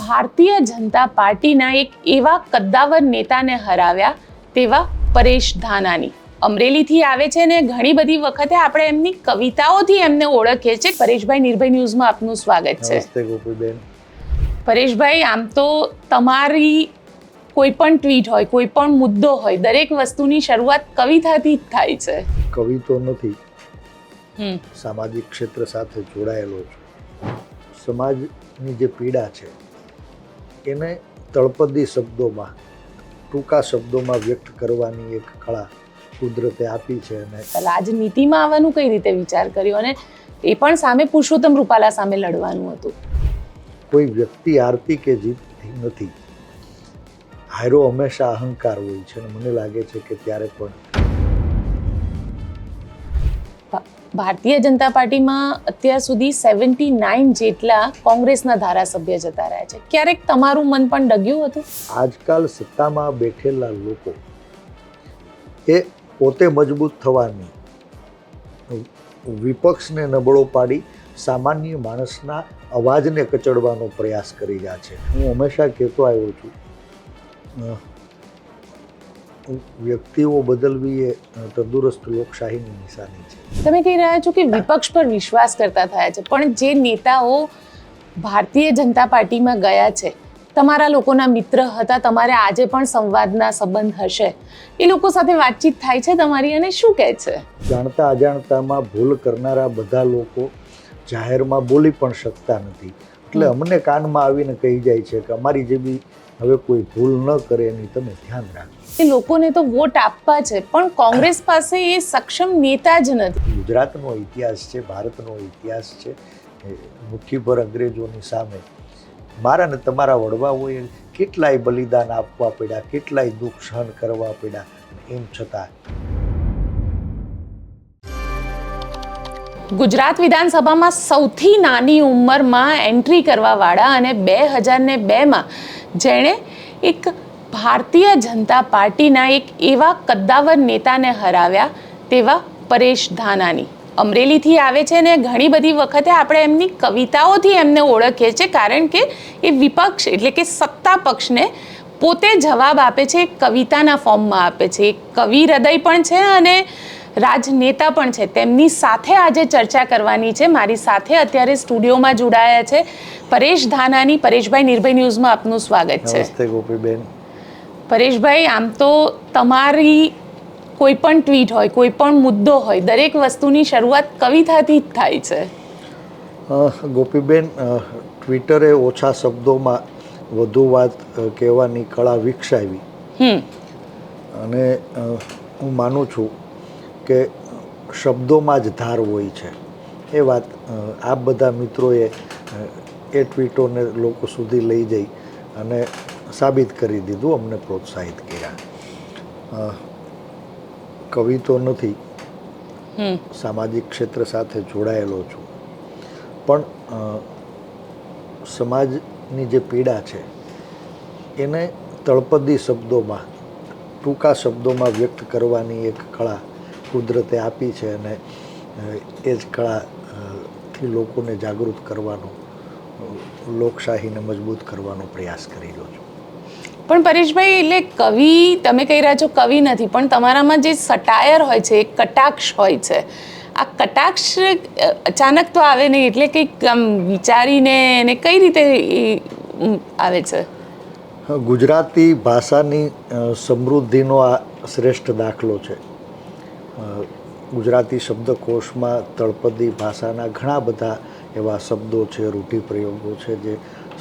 ભારતીય જનતા પાર્ટીના એક એવા કદ્દાવર નેતાને હરાવ્યા તેવા પરેશ ધાનાની અમરેલીથી આવે છે ને ઘણી બધી વખતે આપણે એમની કવિતાઓથી એમને ઓળખીએ છીએ. પરેશભાઈ, નિર્ભય ન્યૂઝમાં આપનું સ્વાગત છે. નમસ્તે ગોપીબેન. પરેશભાઈ, આમ તો તમારી કોઈ પણ ટ્વીટ હોય, કોઈ પણ મુદ્દો હોય, દરેક વસ્તુની શરૂઆત કવિતાથી જ થાય છે. કવિ તો નથી, સામાજિક ક્ષેત્ર સાથે જોડાયેલો છું. સમાજની જે પીડા છે એને તળપદી શબ્દોમાં, ટૂંકા શબ્દોમાં વ્યક્ત કરવાની એક કળા કુદરતે આપી છે. અને રાજનીતિમાં આવવાનું કઈ રીતે વિચાર કર્યો, અને એ પણ સામે પુરુષોત્તમ રૂપાલા સામે લડવાનું હતું? કોઈ વ્યક્તિ હારતી કે જીતતી નથી, હારો હંમેશા અહંકાર હોય છે. અને મને લાગે છે કે ત્યારે પણ ભારતીય જનતા પાર્ટીમાં અત્યાર સુધી 79 જેટલા કોંગ્રેસના ધારાસભ્ય જતા રહ્યા છે. ક્યારેક તમારું મન પણ ડગ્યું હતું? આજકાલ સત્તામાં બેઠેલા લોકો એ પોતે મજબૂત થવાની, વિપક્ષને નબળો પાડી સામાન્ય માણસના અવાજને કચડવાનો પ્રયાસ કરી રહ્યા છે. હું હંમેશા કહેતો આવ્યો છું, વ્યક્તિઓ બદલવી એ તંદુરસ્ત લોકશાહીની નિશાની છે. તમે કહી રહ્યા છો કે વિપક્ષ પર વિશ્વાસ કરતા થયા છે, પણ જે નેતાઓ ભારતીય જનતા પાર્ટીમાં ગયા છે, તમારા લોકોના મિત્ર હતા, તમારે આજે પણ સંવાદના સંબંધ હશે, એ લોકો સાથે વાતચીત થાય છે તમારી, અને શું કહે છે? જાણતા અજાણતામાં ભૂલ કરનારા બધા લોકો જાહેરમાં બોલી પણ શકતા નથી, એટલે અમને કાનમાં આવીને કહી જાય છે કે અમારી જેવી હવે કોઈ ભૂલ ન કરે એની તમે ધ્યાન રાખો. એ લોકોને તો વોટ આપવા છે, પણ કોંગ્રેસ પાસે એ સક્ષમ નેતા જ નથી. ગુજરાતનો ઇતિહાસ છે, ભારતનો ઇતિહાસ છે. મુઠ્ઠીભર અંગ્રેજોની સામે મારા ને તમારા વડવાઓએ કેટલાય બલિદાન આપવા પડ્યા, કેટલાય દુઃખ સહન કરવા પડ્યા. એમ છતાં ગુજરાત વિધાનસભામાં સૌથી નાની ઉંમરમાં એન્ટ્રી કરવાવાળા અને 2002માં જેણે એક ભારતીય જનતા પાર્ટીના એક એવા કદ્દાવર નેતાને હરાવ્યા તેવા પરેશ ધાનાની અમરેલીથી આવે છે ને ઘણી બધી વખતે આપણે એમની કવિતાઓથી એમને ઓળખીએ છીએ, કારણ કે એ વિપક્ષ એટલે કે સત્તા પક્ષને પોતે જવાબ આપે છે, એક કવિતાના ફોર્મમાં આપે છે. એક કવિ હૃદય પણ છે અને રાજનેતા પણ છે. તેમની સાથે આજે ચર્ચા કરવાની છે. મારી સાથે અત્યારે સ્ટુડિયોમાં જોડાયા છે પરેશ ધાનાની. પરેશભાઈ, નિર્ભય ન્યૂઝમાં આપનું સ્વાગત છે. નમસ્તે ગોપીબેન. પરેશભાઈ, આમ તો તમારી કોઈ પણ ટ્વીટ હોય, કોઈ પણ મુદ્દો હોય, દરેક વસ્તુની શરૂઆત કવિતાથી જ થાય છે. ગોપીબેન, ટ્વિટરે ઓછા શબ્દોમાં વધુ વાત કહેવાની કળા વિકસાવી. અને હું માનું છું કે શબ્દોમાં જ ધાર હોય છે. એ વાત આપ બધા મિત્રોએ એ ટ્વીટોને લોકો સુધી લઈ જઈ અને સાબિત કરી દીધું, અમને પ્રોત્સાહિત કર્યા. કવિ તો નથી, સામાજિક ક્ષેત્ર સાથે જોડાયેલો છું, પણ સમાજની જે પીડા છે એને તળપદી શબ્દોમાં, ટૂંકા શબ્દોમાં વ્યક્ત કરવાની એક કળા કુદરતે આપી છે. અને એ જ કળાથી લોકોને જાગૃત કરવાનો, લોકશાહીને મજબૂત કરવાનો પ્રયાસ કરી રહ્યો છું. પણ પરેશભાઈ, એટલે કવિ તમે કહી રહ્યા છો કવિ નથી, પણ તમારામાં જે સટાયર હોય છે, એક કટાક્ષ હોય છે. આ કટાક્ષ અચાનક તો આવે નહીં, એટલે કંઈક આમ વિચારીને એને કઈ રીતે આવે છે? ગુજરાતી ભાષાની સમૃદ્ધિનો આ શ્રેષ્ઠ દાખલો છે. ગુજરાતી શબ્દકોશમાં તળપદી ભાષાના ઘણા બધા એવા શબ્દો છે, રૂઢિપ્રયોગો છે જે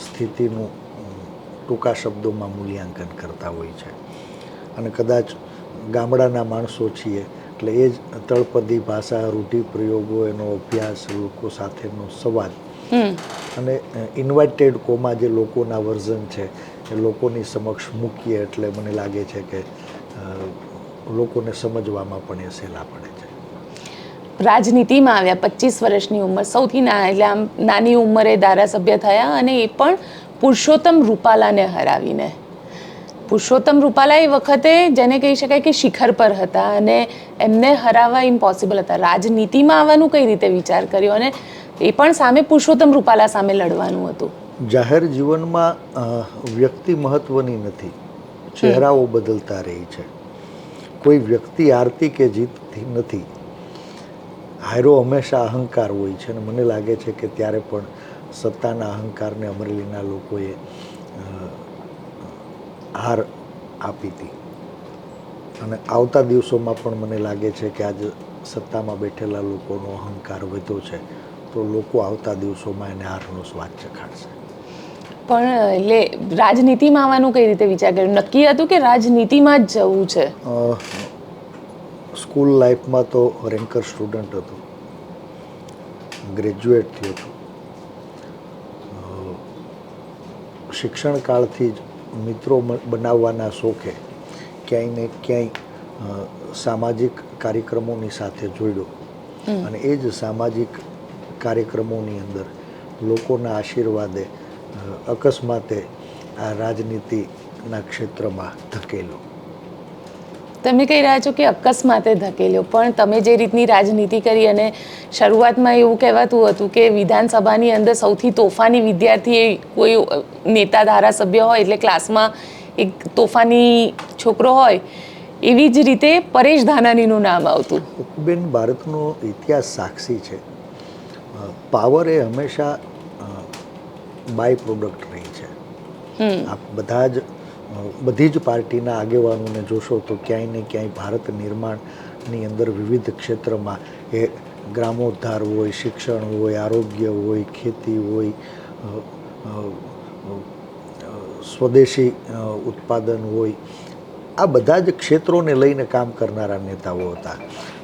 સ્થિતિનું ટૂંકા શબ્દોમાં મૂલ્યાંકન કરતા હોય છે. અને કદાચ ગામડાના માણસો છીએ એટલે એ જ તળપદી ભાષા, રૂઢિપ્રયોગો, એનો અભ્યાસ, લોકો સાથેનો સંવાદ અને ઇન્વર્ટેડ કોમા જે લોકોના વર્ઝન છે એ લોકોની સમક્ષ મૂકીએ એટલે મને લાગે છે કે લોકોને સમજવામાં પણ એ સહેલા પડે છે. રાજનીતિમાં આવ્યા 25 વર્ષની ઉંમર, સૌથી એટલે આમ નાની ઉંમરે ધારાસભ્ય થયા, અને એ પણ પુરુષોત્તમ રૂપાલાને હરાવીને. પુરુષોત્તમ રૂપાલા એ વખતે જેને કહી શકાય કે શિખર પર હતા, અને એમને હરાવવા ઇમ્પોસિબલ હતા. રાજનીતિમાં આવવાનું કઈ રીતે વિચાર કર્યો, અને એ પણ સામે પુરુષોત્તમ રૂપાલા સામે લડવાનું હતું? જાહેર જીવનમાં વ્યક્તિ મહત્વની નથી, ચહેરાઓ બદલતા રહે છે. કોઈ વ્યક્તિ આરતી કે જીતતી નથી. હારો હંમેશા અહંકાર હોય છે અને મને લાગે છે કે ત્યારે પણ સત્તાના અહંકારને અમરેલીના લોકોએ હાર આપી હતી અને આવતા દિવસોમાં પણ મને લાગે છે કે આજે સત્તામાં બેઠેલા લોકોનો અહંકાર વધ્યો છે તો લોકો આવતા દિવસોમાં એને હારનો સ્વાદ ચખાડશે. પણ એટલે રાજનીતિમાં આવવાનું કઈ રીતે વિચાર કર્યો? નક્કી હતું કે રાજનીતિમાં જ જવું છે? સ્કૂલ લાઈફમાં તો રેન્કર સ્ટુડન્ટ હતો, ગ્રેજ્યુએટ થયો હતો. શિક્ષણ કાળથી જ મિત્રો બનાવવાના શોખે ક્યાંય ને ક્યાંય સામાજિક કાર્યક્રમોની સાથે જોડ્યો અને એ જ સામાજિક કાર્યક્રમોની અંદર લોકોના આશીર્વાદે અકસ્માતે આ રાજનીતિના ક્ષેત્રમાં ધકેલો. તમે કહી રહ્યા છો કે અકસ્માતે ધકેલ્યો, પણ તમે જે રીતની રાજનીતિ કરી અને શરૂઆતમાં એવું કહેવાતું હતું કે વિધાનસભાની અંદર સૌથી તોફાની વિદ્યાર્થી કોઈ નેતા ધારાસભ્ય હોય એટલે ક્લાસમાં એક તોફાની છોકરો હોય, એવી જ રીતે પરેશ ધાનાણીનું નામ આવતું. બેન, ભારતનો ઇતિહાસ સાક્ષી છે. પાવર એ હંમેશા બાય પ્રોડક્ટ રહી છે. આપ બધી જ પાર્ટીના આગેવાનોને જોશો તો ક્યાંય ને ક્યાંય ભારત નિર્માણની અંદર વિવિધ ક્ષેત્રમાં એ ગ્રામોદ્ધાર હોય, શિક્ષણ હોય, આરોગ્ય હોય, ખેતી હોય, સ્વદેશી ઉત્પાદન હોય, આ બધા જ ક્ષેત્રોને લઈને કામ કરનારા નેતાઓ હતા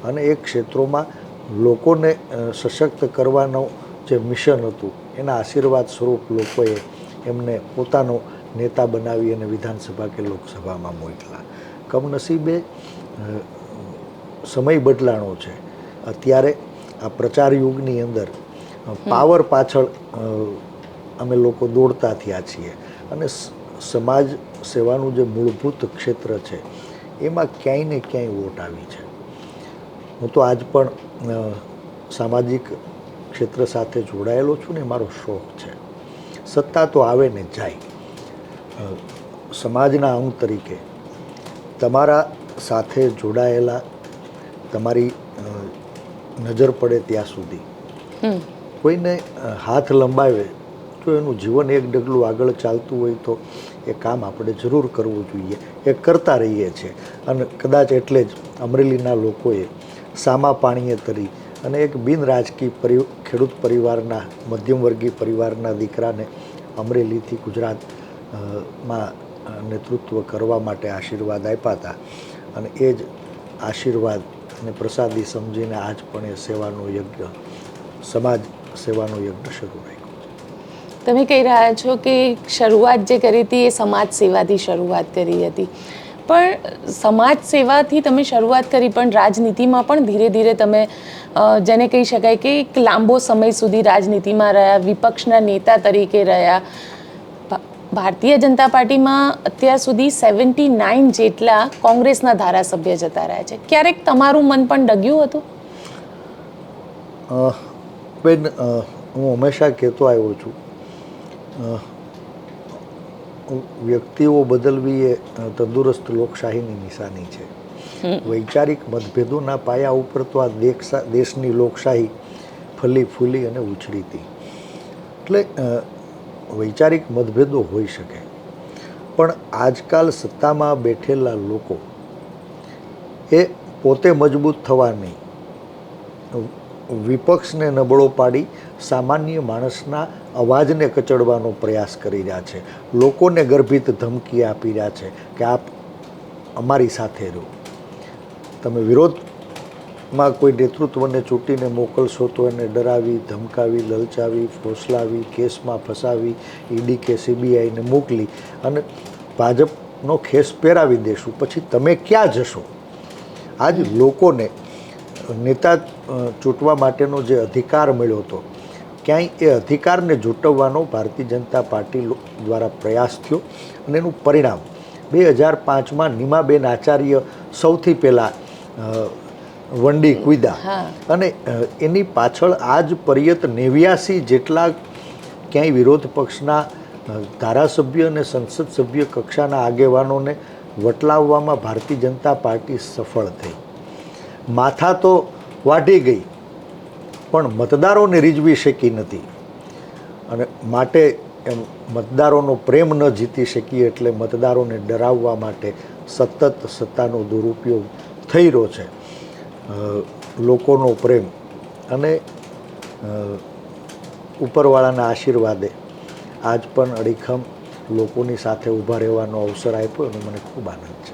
અને એ ક્ષેત્રોમાં લોકોને સશક્ત કરવાનો જે મિશન હતું એના આશીર્વાદ સ્વરૂપ લોકોએ એમને પોતાનો નેતા બનાવી અને વિધાનસભા કે લોકસભામાં મોકલા. કમનસીબે સમય બદલાણો છે. અત્યારે આ પ્રચાર યુગની અંદર પાવર પાછળ અમે લોકો દોડતા થયા છીએ અને સમાજ સેવાનું જે મૂળભૂત ક્ષેત્ર છે એમાં ક્યાંય ને ક્યાંય વોટ આવી છે. હું તો આજ પણ સામાજિક ક્ષેત્ર સાથે જોડાયેલો છું ને મારો શોખ છે. સત્તા તો આવે ને જાય. સમાજના અંગ તરીકે તમારા સાથે જોડાયેલા, તમારી નજર પડે ત્યાં સુધી કોઈને હાથ લંબાવે તો એનું જીવન એક ડગલું આગળ ચાલતું હોય તો એ કામ આપણે જરૂર કરવું જોઈએ. એ કરતા રહીએ છીએ અને કદાચ એટલે જ અમરેલીના લોકોએ સામા પાણીએ તરી અને એક બિન રાજકીય ખેડૂત પરિવારના, મધ્યમવર્ગીય પરિવારના દીકરાને અમરેલીથી ગુજરાતમાં નેતૃત્વ કરવા માટે આશીર્વાદ આપ્યા હતા અને એ જ આશીર્વાદ અને પ્રસાદી સમજીને આજ પણ એ સેવાનો યજ્ઞ, સમાજ સેવાનો યજ્ઞ શરૂ રાખ્યો છે. તમે કહી રહ્યા છો કે શરૂઆત જે કરી હતી એ સમાજ સેવાથી શરૂઆત કરી હતી, પણ સમાજ સેવાથી તમે શરૂઆત કરી પણ રાજનીતિમાં પણ ધીરે ધીરે તમે જેને કહી શકાય કે એક લાંબો સમય સુધી રાજનીતિમાં રહ્યા, વિપક્ષના નેતા તરીકે રહ્યા. ભારતીય જનતા પાર્ટીમાં અત્યાર સુધી 79 જેટલા કોંગ્રેસના ધારાસભ્ય જતા રહ્યા છે. ક્યારેક તમારું મન પણ ડગ્યું હતું? બેન, હું હંમેશા કહેતો આવ્યો છું, વ્યક્તિઓ બદલવી એ તંદુરસ્ત લોકશાહીની નિશાની છે. વૈચારિક મતભેદોના પાયા ઉપર તો આ દેશની લોકશાહી ફલી ફૂલી અને ઉછળી હતી. એટલે વૈચારિક મતભેદો હોઈ શકે, પણ આજકાલ સત્તામાં બેઠેલા લોકો એ પોતે મજબૂત થવા નહીં, વિપક્ષને નબળો પાડી સામાન્ય માણસના અવાજને કચડવાનો પ્રયાસ કરી રહ્યા છે. લોકોને ગર્ભિત ધમકી આપી રહ્યા છે કે આપ અમારી સાથે રહો. તમે વિરોધમાં કોઈ નેતૃત્વને ચૂંટીને મોકલશો તો એને ડરાવી, ધમકાવી, લલચાવી, ફોસલાવી, કેસમાં ફસાવી, ઈડી કે CBIને મોકલી અને ભાજપનો ખેસ પહેરાવી દેશું. પછી તમે ક્યાં જશો? આજ લોકોને નેતા ચૂંટવા માટેનો જે અધિકાર મળ્યો હતો, ક્યાંય એ અધિકારને જૂટવવાનો ભારતીય જનતા પાર્ટી દ્વારા પ્રયાસ થયો અને એનું પરિણામ 2005માં નીમાબેન આચાર્ય સૌથી પહેલાં વંડી કૂદ્યા અને એની પાછળ આજ પર્યત 89 જેટલા ક્યાંય વિરોધ પક્ષના ધારાસભ્ય અને સંસદ સભ્ય કક્ષાના આગેવાનોને વટલાવવામાં ભારતીય જનતા પાર્ટી સફળ થઈ. માથા તો વાઢી ગઈ પણ મતદારોને રીઝવી શકી નથી, અને માટે એમ મતદારોનો પ્રેમ ન જીતી શકીએ એટલે મતદારોને ડરાવવા માટે સતત સત્તાનો દુરુપયોગ થઈ રહ્યો છે. લોકોનો પ્રેમ અને ઉપરવાળાના આશીર્વાદે આજ પણ અડીખમ લોકોની સાથે ઊભા રહેવાનો અવસર આપ્યો અને મને ખૂબ આનંદ છે.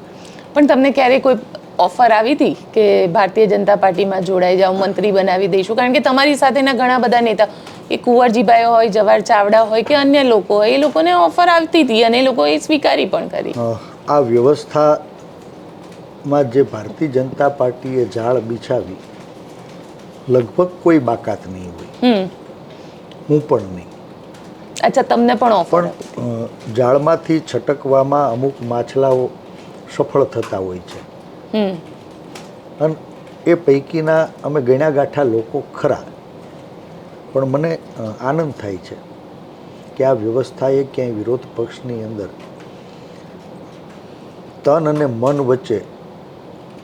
પણ તમને ક્યારેય કોઈ ઓફર આવી હતી કે ભારતીય જનતા પાર્ટીમાં જોડાઈ જાઓ, મંત્રી બનાવી દઈશું? કારણ કે તમારી સાથેના ઘણા બધા નેતા, એ કુંવરજીભાઈ હોય, જવાહર ચાવડા હોય કે અન્ય લોકો હોય, એ લોકોને ઓફર આવતી હતી અને એ લોકોએ સ્વીકારી પણ કરી. આ વ્યવસ્થામાં જે ભારતીય જનતા પાર્ટીએ જાળ બિછાવી લગભગ કોઈ બાકાત નહીં હોય, હું પણ નહીં. અચ્છા, તમને પણ ઓફર? પણ જાળમાંથી છટકવામાં અમુક માછલાઓ સફળ થતા હોય છે, અને એ પૈકીના અમે ગણ્યા ગાંઠા લોકો ખરા. પણ મને આનંદ થાય છે કે આ વ્યવસ્થાએ ક્યાંય વિરોધ પક્ષની અંદર તન અને મન વચ્ચે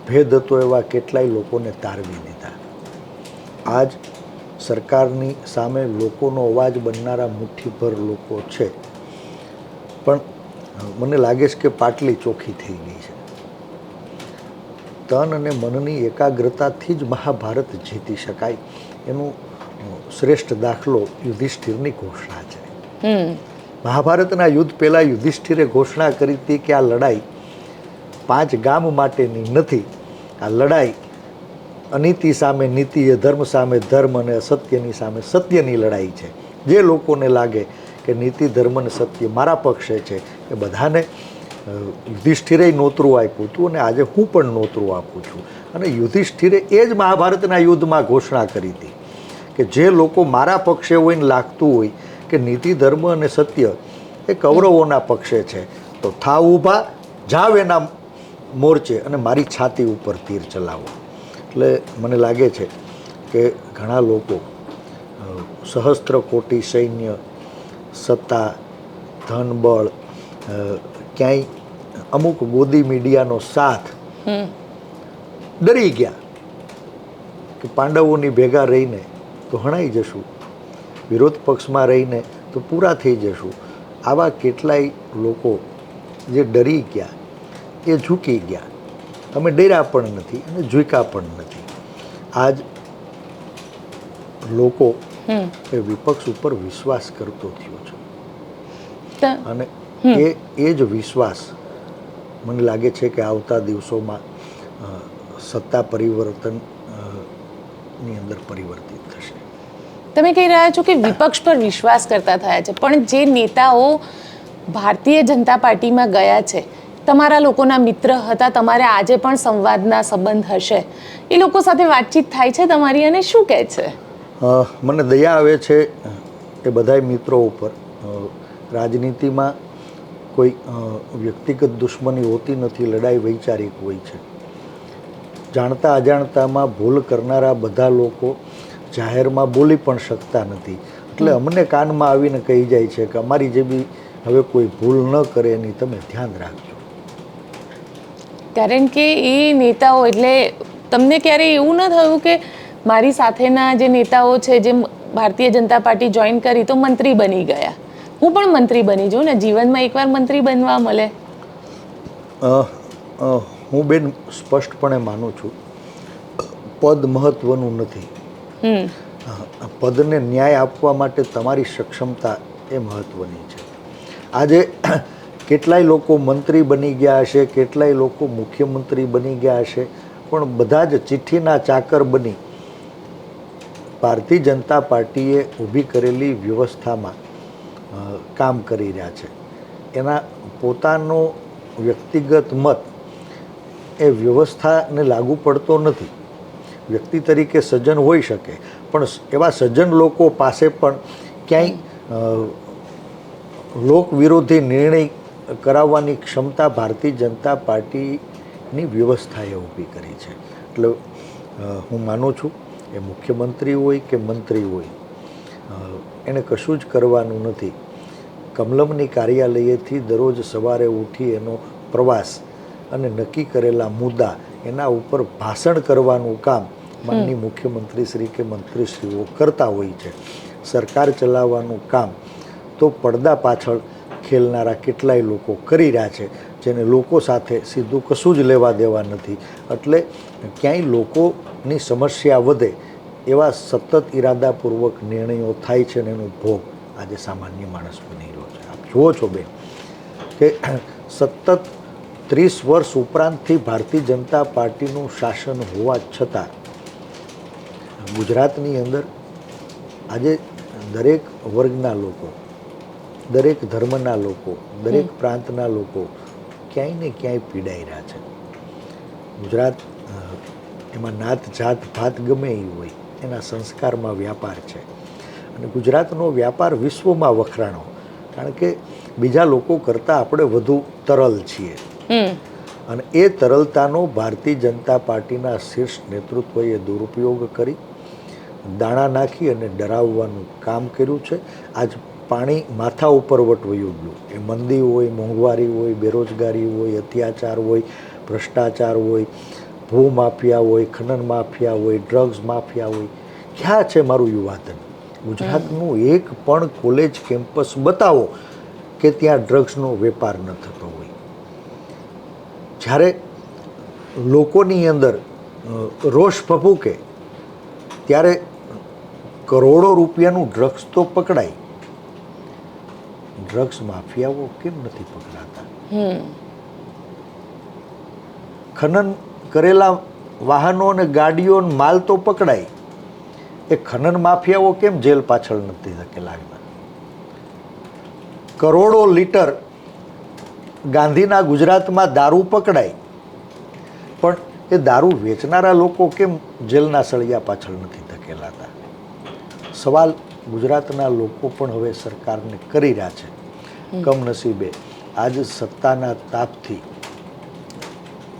ભેદ હતો એવા કેટલાય લોકોને તારવી દીધા. આજ સરકારની સામે લોકોનો અવાજ બનનારા મુઠ્ઠીભર લોકો છે, પણ મને લાગે છે કે પાટલી ચોખ્ખી થઈ ગઈ છે. તન અને મનની એકાગ્રતાથી જ મહાભારત જીતી શકાય એનું શ્રેષ્ઠ દાખલો યુધિષ્ઠિરની ઘોષણા છે. મહાભારતના યુદ્ધ પહેલાં યુધિષ્ઠિરે ઘોષણા કરી હતી કે આ લડાઈ 5 ગામ માટેની નથી, આ લડાઈ અનીતિ સામે નીતિ, અધર્મ સામે ધર્મ અને અસત્યની સામે સત્યની લડાઈ છે. જે લોકોને લાગે કે નીતિ, ધર્મ અને સત્ય મારા પક્ષે છે એ બધાને યુધિષ્ઠિરે નોતરું આપ્યું હતું અને આજે હું પણ નોતરું આપું છું. અને યુધિષ્ઠિરે એ જ મહાભારતના યુદ્ધમાં ઘોષણા કરી હતી કે જે લોકો મારા પક્ષે હોય ને લાગતું હોય કે નીતિ, ધર્મ અને સત્ય એ કૌરવોના પક્ષે છે, તો થાવ ઊભા, જાવ એના મોરચે અને મારી છાતી ઉપર તીર ચલાવો. એટલે મને લાગે છે કે ઘણા લોકો સહસ્ત્ર કોટી સૈન્ય, સત્તા, ધનબળ, ક્યાંય અમુક ગોદી મીડિયાનો સાથ ડરી ગયા કે પાંડવોની ભેગા રહીને તો હણાઈ જશું, વિરોધ પક્ષમાં રહીને તો પૂરા થઈ જશું. આવા કેટલાય લોકો જે ડરી ગયા એ ઝૂકી ગયા. અમે ડર્યા પણ નથી અને ઝૂક્યા પણ નથી. આજ લોકો એ વિપક્ષ ઉપર વિશ્વાસ કરતો થયો છે, અને એ જ વિશ્વાસ મને લાગે છે કે આવતા દિવસોમાં સત્તા પરિવર્તન ની અંદર પરિવર્તિત થશે. તમે કહી રહ્યા છો કે વિપક્ષ પર વિશ્વાસ કરતા થયા છે, પણ જે નેતાઓ ભારતીય જનતા પાર્ટીમાં ગયા છે, તમારા લોકોના મિત્ર હતા, તમારે આજે પણ સંવાદના સંબંધ હશે, એ લોકો સાથે વાતચીત થાય છે તમારી અને શું કહે છે? મને દયા આવે છે એ બધાય મિત્રો ઉપર. રાજનીતિમાં કોઈ વ્યક્તિગત દુશ્મની હોતી નથી, લડાઈ વૈચારિક હોય છે. જાણતા અજાણતામાં ભૂલ કરનારા બધા લોકો જાહેરમાં બોલી પણ શકતા નથી, એટલે અમને કાનમાં આવીને કહી જાય છે કે અમારી જે બી હવે કોઈ ભૂલ ન કરે એની તમે ધ્યાન રાખજો. કારણ કે એ નેતાઓ, એટલે તમને ક્યારેય એવું ન થયું કે મારી સાથેના જે નેતાઓ છે, જે ભારતીય જનતા પાર્ટી જોઈન કરી તો મંત્રી બની ગયા, હું પણ મંત્રી બની જાઉં ને, જીવનમાં એકવાર મંત્રી બનવા મળે? હું બેન સ્પષ્ટપણે માનું છું પદ મહત્વનું નથી, પદને ન્યાય આપવા માટે તમારી સક્ષમતા એ મહત્વની છે. આજે કેટલાય લોકો મંત્રી બની ગયા હશે, કેટલાય લોકો મુખ્યમંત્રી બની ગયા હશે, પણ બધા જ ચિઠ્ઠીના ચાકર બની ભારતીય જનતા પાર્ટીએ ઊભી કરેલી વ્યવસ્થામાં કામ કરી રહ્યા છે. એના પોતાનો વ્યક્તિગત મત એ વ્યવસ્થાને લાગુ પડતો નથી. વ્યક્તિ તરીકે સજ્જન હોઈ શકે, પણ એવા સજ્જન લોકો પાસે પણ ક્યાંય લોક વિરોધી નિર્ણય કરાવવાની ક્ષમતા ભારતીય જનતા પાર્ટીની વ્યવસ્થાએ ઊભી કરી છે. એટલે હું માનું છું એ મુખ્યમંત્રી હોય કે મંત્રી હોય, એને કશું જ કરવાનું નથી. કમલમની કાર્યાલયેથી દરરોજ સવારે ઉઠી એનો પ્રવાસ અને નક્કી કરેલા મુદ્દા એના ઉપર ભાષણ કરવાનું કામ માનનીય મુખ્યમંત્રી શ્રી કે મંત્રીશ્રીઓ કરતા હોય છે. સરકાર ચલાવવાનું કામ તો પડદા પાછળ ખેલનારા કેટલાય લોકો કરી રહ્યા છે, જેને લોકો સાથે સીધું કશું જ લેવા દેવા નથી. એટલે ક્યાંય લોકોની સમસ્યા વધે એવા સતત ઈરાદાપૂર્વક નિર્ણયો થાય છે, અને એનો ભોગ આજે સામાન્ય માણસ બની રહ્યો છે. આપ જુઓ છો બેન કે સતત 30 વર્ષ ઉપરાંતથી ભારતીય જનતા પાર્ટીનું શાસન હોવા છતાં ગુજરાતની અંદર આજે દરેક વર્ગના લોકો, દરેક ધર્મના લોકો, દરેક પ્રાંતના લોકો ક્યાંય ને ક્યાંય પીડાઈ રહ્યા છે. ગુજરાત એમાં નાત જાત ભાત ગમે એ હોય, એના સંસ્કારમાં વ્યાપાર છે, અને ગુજરાતનો વ્યાપાર વિશ્વમાં વખણાણો, કારણ કે બીજા લોકો કરતાં આપણે વધુ તરલ છીએ, અને એ તરલતાનો ભારતીય જનતા પાર્ટીના શીર્ષ નેતૃત્વએ દુરુપયોગ કરી દાણા નાખી અને ડરાવવાનું કામ કર્યું છે. આજ પાણી માથા ઉપર વટવયું ગયું, એ મંદી હોય, મોંઘવારી હોય, બેરોજગારી હોય, અત્યાચાર હોય, ભ્રષ્ટાચાર હોય, ભૂમાફિયા હોય, ખનન માફિયા હોય, ડ્રગ્સ માફિયા હોય. ક્યાં છે મારું યુવાધન? ગુજરાતનું એક પણ કોલેજ કેમ્પસ બતાવો કે ત્યાં ડ્રગ્સનો વેપાર ન થતો હોય. જ્યારે લોકોની અંદર રોષ ભભૂકે ત્યારે કરોડો રૂપિયાનું ડ્રગ્સ તો પકડાય, ડ્રગ્સ માફિયાઓ કેમ નથી પકડાતા? ખનન કરેલા વાહનો અને ગાડીઓ માલ તો પકડાય, એ ખનન માફિયાઓ કેમ જેલ પાછળ નથી ધકેલાતા? કરોડો લીટર ગાંધીના ગુજરાતમાં દારૂ પકડાય, પણ એ દારૂ વેચનારા લોકો કેમ જેલના સળિયા પાછળ નથી ધકેલાતા? સવાલ ગુજરાતના લોકો પણ હવે સરકારને કરી રહ્યા છે. કમનસીબે આજ સત્તાના તાપથી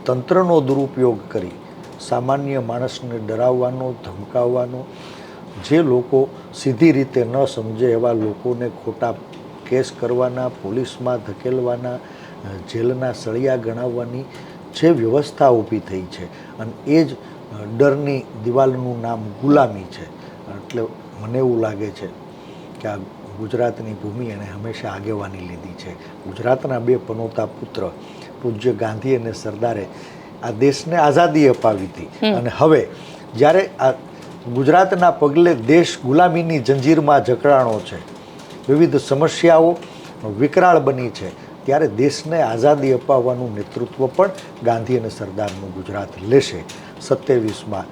તંત્રનો દુરુપયોગ કરી સામાન્ય માણસને ડરાવવાનો, ધમકાવવાનો, જે લોકો સીધી રીતે ન સમજે એવા લોકોને ખોટા કેસ કરવાના, પોલીસમાં ધકેલવાના, જેલના સળિયા ગણાવવાની જે વ્યવસ્થા ઊભી થઈ છે, અને એ જ ડરની દિવાલનું નામ ગુલામી છે. એટલે મને એવું લાગે છે કે આ ગુજરાતની ભૂમિ એણે હંમેશા આગેવાની લીધી છે. ગુજરાતના બે પનોતા પુત્ર પૂજ્ય ગાંધી અને સરદારે આ દેશને આઝાદી અપાવી હતી, અને હવે જ્યારે આ ગુજરાતના પગલે દેશ ગુલામીની જંજીરમાં જકડાણો છે, વિવિધ સમસ્યાઓ વિકરાળ બની છે, ત્યારે દેશને આઝાદી અપાવવાનું નેતૃત્વ પણ ગાંધી અને સરદારનું ગુજરાત લેશે. 27માં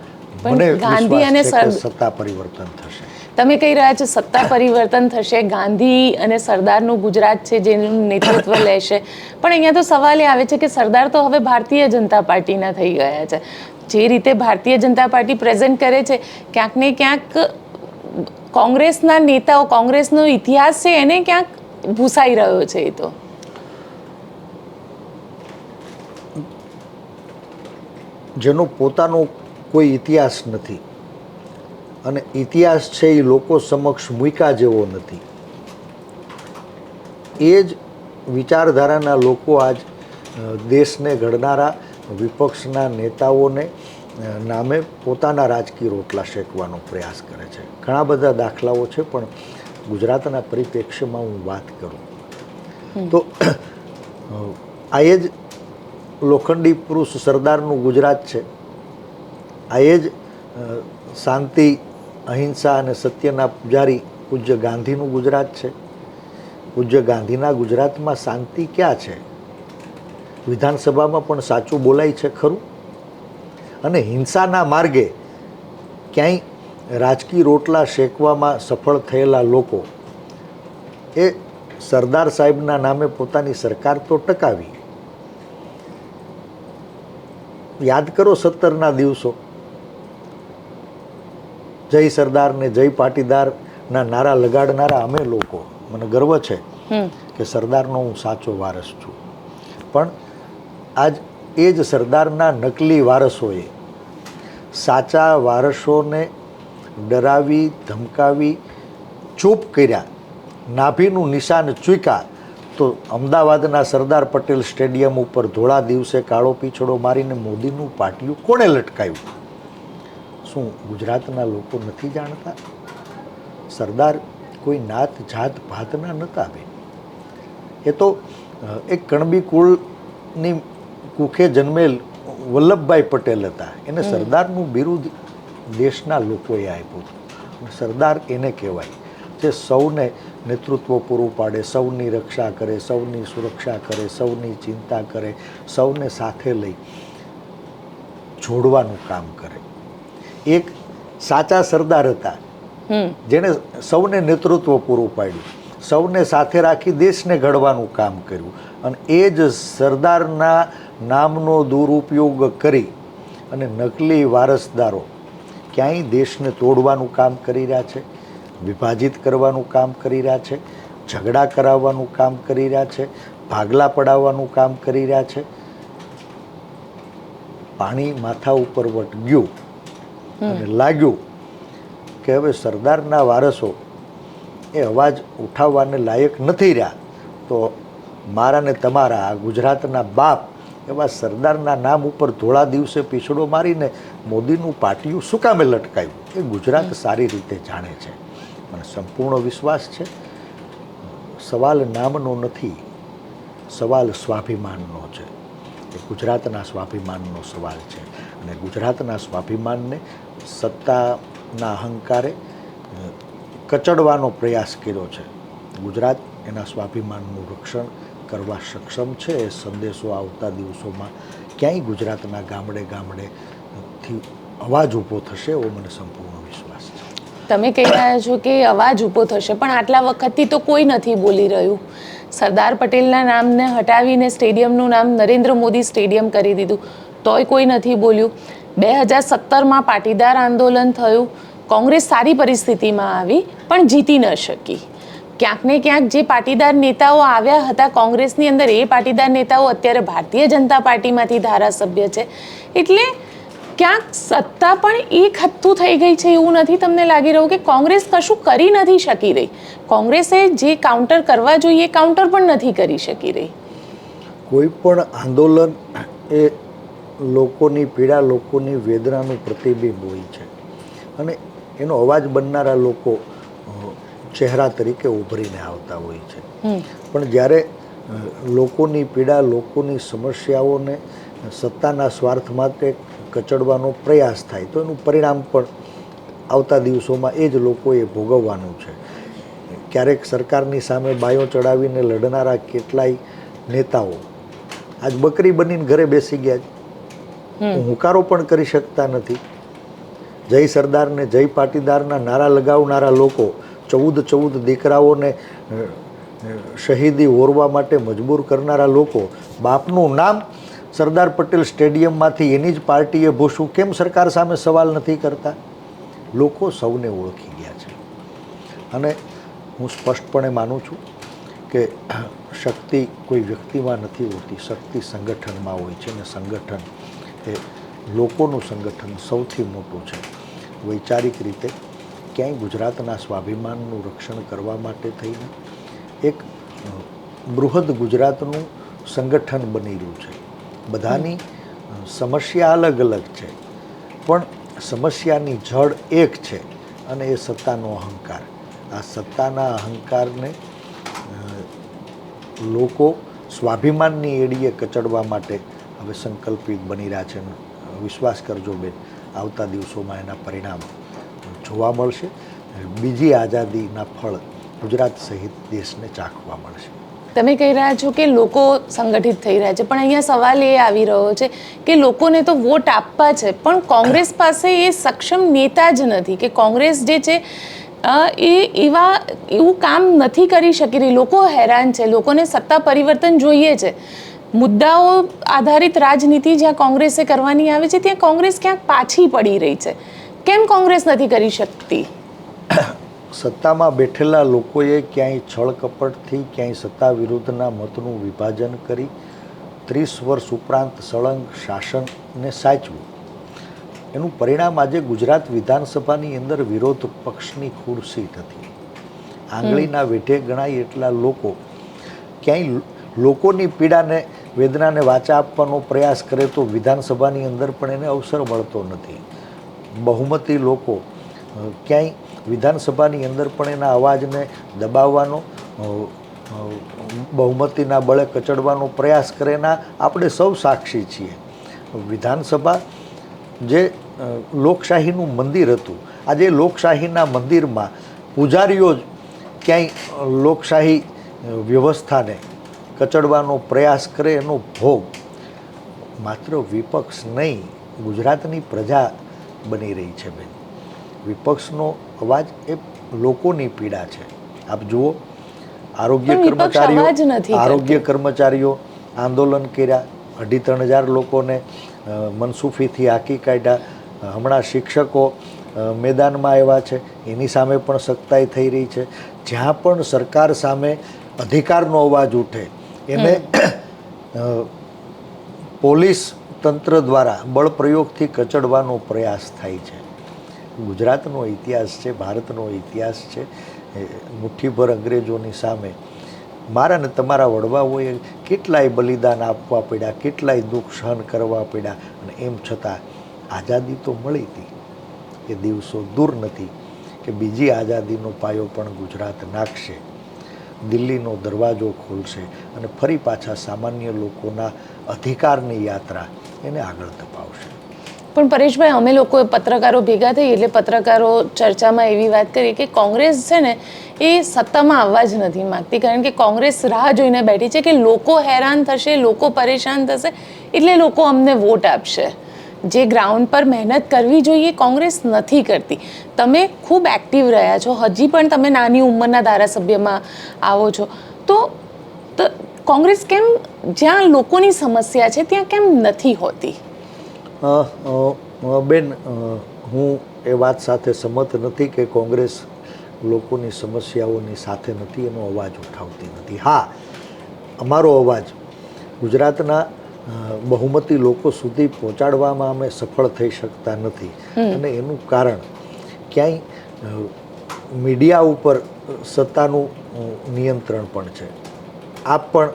મને વિશ્વાસ છે કે સત્તા પરિવર્તન થશે. તમે કહી રહ્યા છો સત્તા પરિવર્તન થશે, ગાંધી અને સરદારનું ગુજરાત છે જેનું નેતૃત્વ લેશે, પણ અહીંયા તો સવાલ એ આવે છે કે સરદાર તો હવે ભારતીય જનતા પાર્ટીના થઈ ગયા છે. જે રીતે ભારતીય જનતા પાર્ટી પ્રેઝન્ટ કરે છે, ક્યાંક ને ક્યાંક કોંગ્રેસના નેતાઓ, કોંગ્રેસનો ઇતિહાસ છે એને ક્યાંક ભૂસાઈ રહ્યો છે. એ તો જેનો પોતાનો કોઈ ઇતિહાસ નથી, અને ઇતિહાસ છે એ લોકો સમક્ષ મૂક્યા જેવો નથી, એ જ વિચારધારાના લોકો આજ દેશને ઘડનારા વિપક્ષના નેતાઓને નામે પોતાના રાજકીય રોટલા શેકવાનો પ્રયાસ કરે છે. ઘણા બધા દાખલાઓ છે, પણ ગુજરાતના પરિપ્રેક્ષ્યમાં હું વાત કરું તો આ એ જ લોખંડી પુરુષ સરદારનું ગુજરાત છે, આ એ જ શાંતિ, અહિંસા અને સત્યના પૂજારી પૂજ્ય ગાંધીનું ગુજરાત છે. પૂજ્ય ગાંધીના ગુજરાતમાં શાંતિ ક્યાં છે? વિધાનસભામાં પણ સાચું બોલાય છે ખરું? અને હિંસાના માર્ગે ક્યાંય રાજકીય રોટલા શેકવામાં સફળ થયેલા લોકો એ સરદાર સાહેબના નામે પોતાની સરકાર તો ટકાવી. યાદ કરો 17ના દિવસો, જય સરદાર ને જય પાટીદારના નારા લગાડનારા અમે લોકો. મને ગર્વ છે કે સરદારનો હું સાચો વારસ છું, પણ આજ એ જ સરદારના નકલી વારસોએ સાચા વારસોને ડરાવી, ધમકાવી ચૂપ કર્યા, નાભીનું નિશાન ચૂક્યા, તો અમદાવાદના સરદાર પટેલ સ્ટેડિયમ ઉપર ધોળા દિવસે કાળો પીછડો મારીને મોદીનું પાટિયું કોણે લટકાવ્યું? શું ગુજરાતના લોકો નથી જાણતા? સરદાર કોઈ નાત જાત ભાતના નહોતા બેન. એ તો એક કણબી કુળની કુખે જન્મેલ વલ્લભભાઈ પટેલ હતા. એને સરદારનું બિરુદ દેશના લોકોએ આપ્યું હતું. સરદાર એને કહેવાય જે સૌને નેતૃત્વ પૂરું પાડે, સૌની રક્ષા કરે, સૌની સુરક્ષા કરે, સૌની ચિંતા કરે, સૌને સાથે લઈ જોડવાનું કામ કરે. એક સાચા સરદાર હતા જેણે સૌને નેતૃત્વ પૂરું પાડ્યું, સૌને સાથે રાખી દેશને ઘડવાનું કામ કર્યું. અને એ જ સરદારના નામનો દુરુપયોગ કરી અને નકલી વારસદારો ક્યાંય દેશને તોડવાનું કામ કરી રહ્યા છે, વિભાજિત કરવાનું કામ કરી રહ્યા છે, ઝઘડા કરાવવાનું કામ કરી રહ્યા છે, ભાગલા પડાવવાનું કામ કરી રહ્યા છે. પાણી માથા ઉપર વટગ્યું અને લાગ્યું કે હવે સરદારના વારસો એ અવાજ ઉઠાવવાને લાયક નથી રહ્યા, તો મારા ને તમારા આ ગુજરાતના બાપ એવા સરદારના નામ ઉપર ધોળા દિવસે પીછડો મારીને મોદીનું પાટિયું શું કામે લટકાયું? એ ગુજરાત સારી રીતે જાણે છે. મને સંપૂર્ણ વિશ્વાસ છે. સવાલ નામનો નથી, સવાલ સ્વાભિમાનનો છે. એ ગુજરાતના સ્વાભિમાનનો સવાલ છે. અને ગુજરાતના સ્વાભિમાનને સત્તાના અહંકારે કચડવાનો પ્રયાસ કર્યો છે. ગુજરાત એના સ્વાભિમાનનું રક્ષણ કરવા સક્ષમ છે. એ સંદેશો આવતા દિવસોમાં ક્યાંય ગુજરાતના ગામડે ગામડેથી અવાજ ઊભો થશે એવો મને સંપૂર્ણ વિશ્વાસ છે. તમે કહી રહ્યા છો કે અવાજ ઊભો થશે, પણ આટલા વખતથી તો કોઈ નથી બોલી રહ્યું. સરદાર પટેલના નામને હટાવીને સ્ટેડિયમનું નામ નરેન્દ્ર મોદી સ્ટેડિયમ કરી દીધું, તોય કોઈ નથી બોલ્યું. 2017માં પાટીદાર આંદોલન થયું, કોંગ્રેસ સારી પરિસ્થિતિમાં આવી પણ જીતી ન શકી. ક્યાંક ને ક્યાંક જે પાટીદાર નેતાઓ આવ્યા હતા કોંગ્રેસની અંદર, એ પાટીદાર નેતાઓ અત્યારે ભારતીય જનતા પાર્ટીમાંથી ધારાસભ્ય છે. એટલે ક્યાંક સત્તા પણ એક હથ્થું થઈ ગઈ છે એવું નથી તમને લાગી રહ્યું કે કોંગ્રેસ કશું કરી નથી શકી રહી? કોંગ્રેસે જે કાઉન્ટર કરવા જોઈએ કાઉન્ટર પણ નથી કરી શકી રહી. કોઈ પણ આંદોલન એ લોકોની પીડા, લોકોની વેદનાનું પ્રતિબિંબ હોય છે અને એનો અવાજ બનનારા લોકો ચહેરા તરીકે ઉભરીને આવતા હોય છે. પણ જ્યારે લોકોની પીડા, લોકોની સમસ્યાઓને સત્તાના સ્વાર્થ માટે કચડવાનો પ્રયાસ થાય તો એનું પરિણામ પણ આવતા દિવસોમાં એ જ લોકોએ ભોગવવાનું છે. ક્યારેક સરકારની સામે બાયો ચડાવીને લડનારા કેટલાય નેતાઓ આજ બકરી બનીને ઘરે બેસી ગયા છે. હુંકારો પણ કરી શકતા નથી. જય સરદારને જય પાટીદારના નારા લગાવનારા લોકો 14 દીકરાઓને શહીદી ઓરવા માટે મજબૂર કરનારા લોકો બાપનું નામ સરદાર પટેલ સ્ટેડિયમમાંથી એની જ પાર્ટીએ ભૂસું કેમ સરકાર સામે સવાલ નથી કરતા? લોકો સૌને ઓળખી ગયા છે. અને હું સ્પષ્ટપણે માનું છું કે શક્તિ કોઈ વ્યક્તિમાં નથી હોતી, શક્તિ સંગઠનમાં હોય છે. અને સંગઠન એ લોકોનું સંગઠન સૌથી મોટું છે. વૈચારિક રીતે ક્યાંય ગુજરાતના સ્વાભિમાનનું રક્ષણ કરવા માટે થઈને એક બૃહદ ગુજરાતનું સંગઠન બની રહ્યું છે. બધાની સમસ્યા અલગ અલગ છે, પણ સમસ્યાની જડ એક છે અને એ સત્તાનો અહંકાર. આ સત્તાના અહંકારને લોકો સ્વાભિમાનની એડીએ કચડવા માટે હવે સંકલ્પિત બની રહ્યા છે. વિશ્વાસ કરજો બેન, આવતા દિવસોમાં એના પરિણામ જોવા મળશે. બીજી આઝાદીના ફળ ગુજરાત સહિત દેશને ચાખવા મળશે. તમે કહી રહ્યા છો કે લોકો સંગઠિત થઈ રહ્યા છે, પણ અહીંયા સવાલ એ આવી રહ્યો છે કે લોકોને તો વોટ આપવા છે, પણ કોંગ્રેસ પાસે એ સક્ષમ નેતા જ નથી કે કોંગ્રેસ જે છે એવું કામ નથી કરી શકી રહી. લોકો હેરાન છે, લોકોને સત્તા પરિવર્તન જોઈએ છે. મુદ્દાઓ આધારિત રાજનીતિ જ્યાં કોંગ્રેસે કરવાની આવે છે ત્યાં કોંગ્રેસ ક્યાંક પાછી પડી રહી છે. કેમ કોંગ્રેસ નથી કરી શકતી? સત્તામાં બેઠેલા લોકોએ ક્યાંય છળ કપટથી, ક્યાંય સત્તા વિરુદ્ધના મતનું વિભાજન કરી 30 વર્ષ ઉપરાંત સળંગ શાસનને સાચવ્યું. એનું પરિણામ આજે ગુજરાત વિધાનસભાની અંદર વિરોધ પક્ષની ખુરશી નથી. આંગળીના વેઢે ગણાય એટલા લોકો ક્યાંય લોકોની પીડાને વેદનાને વાચા આપવાનો પ્રયાસ કરે તો વિધાનસભાની અંદર પણ એને અવસર મળતો નથી. બહુમતી લોકો ક્યાંય વિધાનસભાની અંદર પણ એના અવાજને દબાવવાનો, બહુમતીના બળે કચડવાનો પ્રયાસ કરે એના આપણે સૌ સાક્ષી છીએ. વિધાનસભા જે લોકશાહીનું મંદિર હતું, આજે લોકશાહીના મંદિરમાં પૂજારીઓ જ ક્યાંય લોકશાહી વ્યવસ્થાને કચડવાનો પ્રયાસ કરે એનો ભોગ માત્ર વિપક્ષ નહીં, ગુજરાતની પ્રજા બની રહી છે બેન. વિપક્ષનો અવાજ એ લોકોની પીડા છે. આપ જુઓ, આરોગ્ય કર્મચારીઓ આંદોલન કર્યા, 2,500 લોકોને મનસુફીથી હાંકી કાઢ્યા. હમણાં શિક્ષકો મેદાનમાં આવ્યા છે, એની સામે પણ સખ્તાઈ થઈ રહી છે. જ્યાં પણ સરકાર સામે અધિકારનો અવાજ ઉઠે એને પોલીસ તંત્ર દ્વારા બળ પ્રયોગથી કચડવાનો પ્રયાસ થાય છે. ગુજરાતનો ઇતિહાસ છે, ભારતનો ઇતિહાસ છે. મુઠ્ઠીભર અંગ્રેજોની સામે મારા ને તમારા વડવાઓએ કેટલાય બલિદાન આપવા પડ્યા, કેટલાય દુઃખ સહન કરવા પડ્યા, અને એમ છતાં આઝાદી તો મળી હતી. એ દિવસો દૂર નથી કે બીજી આઝાદીનો પાયો પણ ગુજરાત નાખશે, દિલ્હીનો દરવાજો ખોલશે અને ફરી પાછા સામાન્ય લોકોના અધિકારની યાત્રા એને આગળ ધપાવશે. પણ પરેશભાઈ, અમે લોકો પત્રકારો ભેગા થઈ એટલે પત્રકારો ચર્ચામાં એવી વાત કરી કે કોંગ્રેસ છે ને એ સત્તામાં આવવા જ નથી માગતી, કારણ કે કોંગ્રેસ રાહ જોઈને બેઠી છે કે લોકો હેરાન થશે, લોકો પરેશાન થશે એટલે લોકો અમને વોટ આપશે. જે ગ્રાઉન્ડ પર મહેનત કરવી જોઈએ કોંગ્રેસ નથી કરતી. તમે ખૂબ એક્ટિવ રહ્યા છો, હજી પણ તમે નાની ઉંમરના ધારાસભ્યમાં આવો છો, તો કોંગ્રેસ કેમ જ્યાં લોકોની સમસ્યા છે ત્યાં કેમ નથી હોતી? બેન, હું એ વાત સાથે સંમત નથી કે કોંગ્રેસ લોકોની સમસ્યાઓની સાથે નથી, એનો અવાજ ઉઠાવતી નથી. હા, અમારો અવાજ ગુજરાતના બહુમતી લોકો સુધી પહોંચાડવામાં અમે સફળ થઈ શકતા નથી, અને એનું કારણ ક્યાંય મીડિયા ઉપર સત્તાનું નિયંત્રણ પણ છે. આપ પણ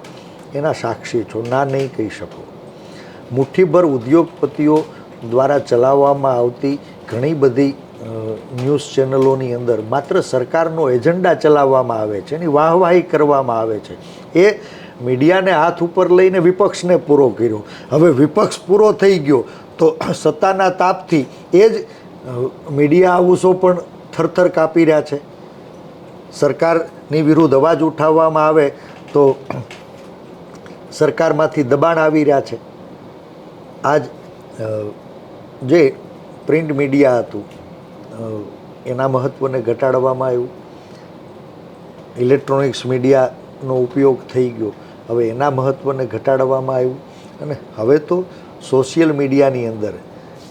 એના સાક્ષી છો, ના નહીં કહી શકો. મુઠ્ઠીભર ઉદ્યોગપતિઓ દ્વારા ચલાવવામાં આવતી ઘણી બધી ન્યૂઝ ચેનલોની અંદર માત્ર સરકારનો એજન્ડા ચલાવવામાં આવે છે, એની વાહવાહી કરવામાં આવે છે. એ મીડિયાને હાથ ઉપર લઈને વિપક્ષને પૂરો કર્યો. હવે વિપક્ષ પૂરો થઈ ગયો તો સત્તાના તાપથી એ જ મીડિયા હાઉસો પણ થરથર કાપી રહ્યા છે. સરકારની વિરુદ્ધ અવાજ ઉઠાવવામાં આવે તો સરકારમાંથી દબાણ આવી રહ્યા છે. આજ જે પ્રિન્ટ મીડિયા હતું એના મહત્ત્વને ઘટાડવામાં આવ્યું, ઇલેક્ટ્રોનિક્સ મીડિયાનો ઉપયોગ થઈ ગયો, હવે એના મહત્ત્વને ઘટાડવામાં આવ્યું, અને હવે તો સોશિયલ મીડિયાની અંદર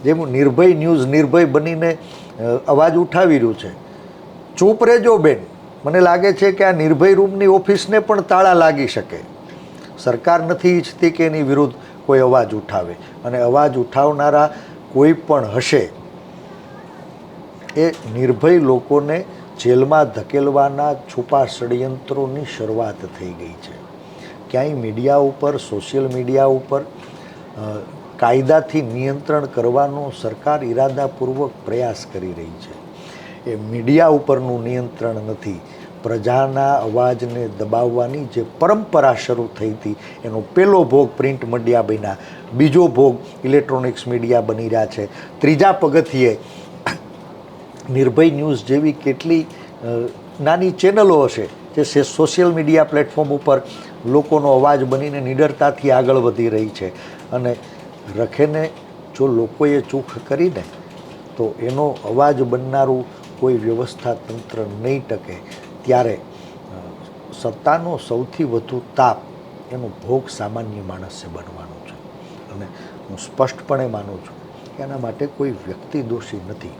જેમ નિર્ભય ન્યૂઝ નિર્ભય બનીને અવાજ ઉઠાવી રહ્યું છે. ચૂપ રહેજો બેન, મને લાગે છે કે આ નિર્ભય રૂમની ઓફિસને પણ તાળા લાગી શકે. સરકાર નથી ઈચ્છતી કે એની વિરુદ્ધ કોઈ અવાજ ઉઠાવે, અને અવાજ ઉઠાવનારા કોઈ પણ હશે એ નિર્ભય લોકોને જેલમાં ધકેલવાના છુપા ષડયંત્રોની શરૂઆત થઈ ગઈ છે. ક્યાંય મીડિયા ઉપર, સોશિયલ મીડિયા ઉપર કાયદાથી નિયંત્રણ કરવાનો સરકાર ઈરાદાપૂર્વક પ્રયાસ કરી રહી છે. એ મીડિયા ઉપરનું નિયંત્રણ નથી, પ્રજાના અવાજને દબાવવાની જે પરંપરા શરૂ થઈ હતી એનો પહેલો ભોગ પ્રિન્ટ મીડિયા બન્યા, બીજો ભોગ ઇલેક્ટ્રોનિક્સ મીડિયા બની રહ્યા છે, ત્રીજા પગથિયે નિર્ભય ન્યૂઝ જેવી કેટલી નાની ચેનલો હશે જે સોશિયલ મીડિયા પ્લેટફોર્મ ઉપર લોકોનો અવાજ બનીને નિડરતાથી આગળ વધી રહી છે. અને રખેને જો લોકોએ ચૂક કરીને તો એનો અવાજ બનનારું કોઈ વ્યવસ્થા તંત્ર નહીં ટકે, ત્યારે સત્તાનો સૌથી વધુ તાપ એનો ભોગ સામાન્ય માણસે બનવાનો છે. અને હું સ્પષ્ટપણે માનું છું કે એના માટે કોઈ વ્યક્તિ દોષી નથી.